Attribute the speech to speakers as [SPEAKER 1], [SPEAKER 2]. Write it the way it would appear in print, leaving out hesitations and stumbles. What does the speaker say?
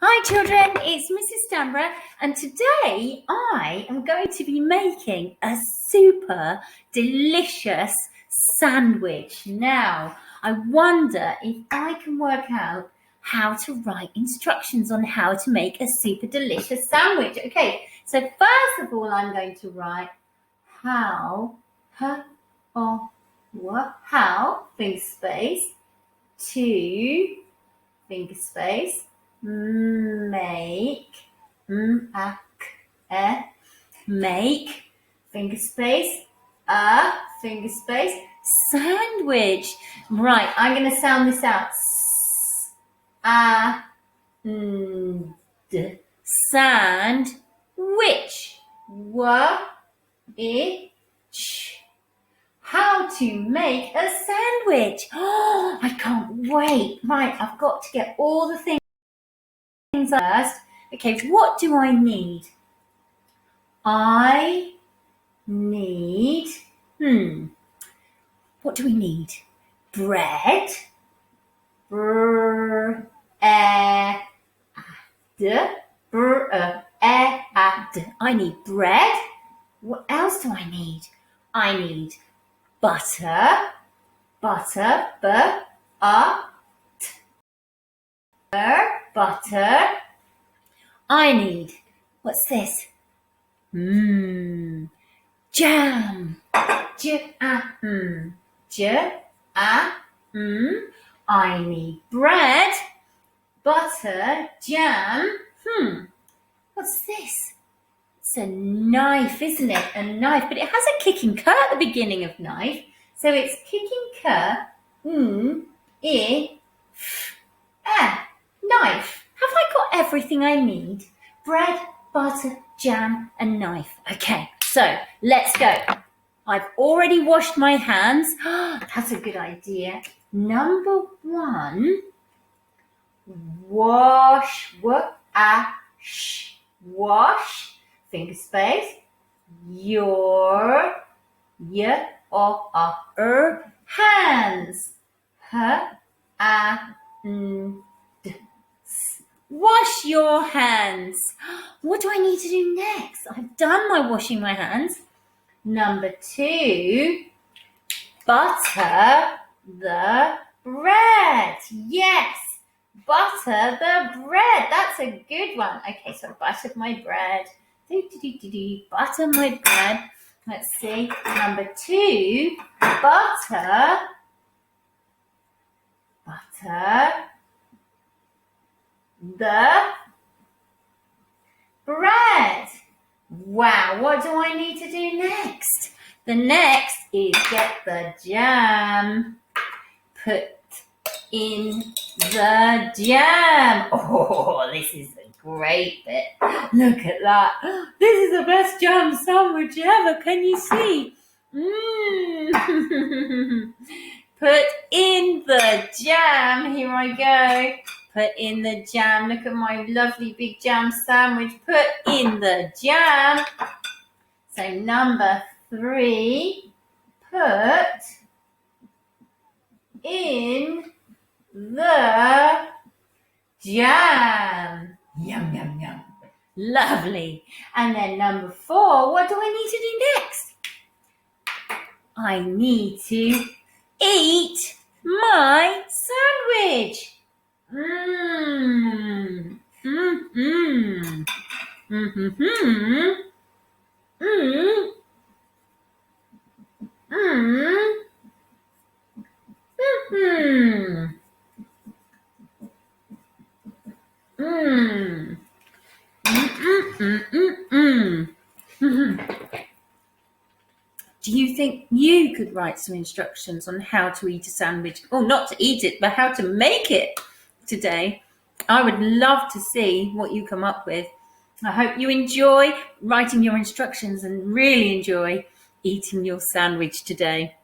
[SPEAKER 1] Hi children, it's Mrs. Stanborough and today I am going to be making a super delicious sandwich. Now, I wonder if I can work out how to write instructions on how to make a super delicious sandwich. Okay, so first of all I'm going to write how, finger space, to, finger space, make, make, finger space, finger space, sandwich. Right, I'm going to sound this out. Sandwich. How to make a sandwich. Oh, I can't wait. Right, I've got to get all the things first. Okay, what do I need? I need, what do we need? Bread. I need bread. What else do I need? I need butter. Butter. Butter. I need, what's this? Jam. I need bread, butter, jam. What's this? It's a knife, isn't it? A knife, but it has a kicking k at the beginning of knife. So it's kicking k, knife. Have I got everything I need? Bread, butter, jam, and knife. Okay, so let's go. I've already washed my hands. That's a good idea. Number 1, wash, wash, finger space, your, hands. Wash your hands. What do I need to do next? I've done my washing my hands. Number 2, butter the bread. Yes, butter the bread. That's a good one. Okay, so I buttered my bread. Butter my bread. Let's see. Number 2, butter the bread. Wow, what do I need to do next? The next is get the jam. Put in the jam. Oh, this is a great bit. Look at that. This is the best jam sandwich ever. Can you see? Put in the jam. Here I go. Put in the jam. Look at my lovely big jam sandwich. Put in the jam. So number 3, put in the jam. Yum, yum, yum. Lovely. And then number 4, what do I need to do next? I need to eat my sandwich. Do you think you could write some instructions on how to eat a sandwich? Oh, not to eat it, but how to make it today? I would love to see what you come up with. I hope you enjoy writing your instructions and really enjoy eating your sandwich today.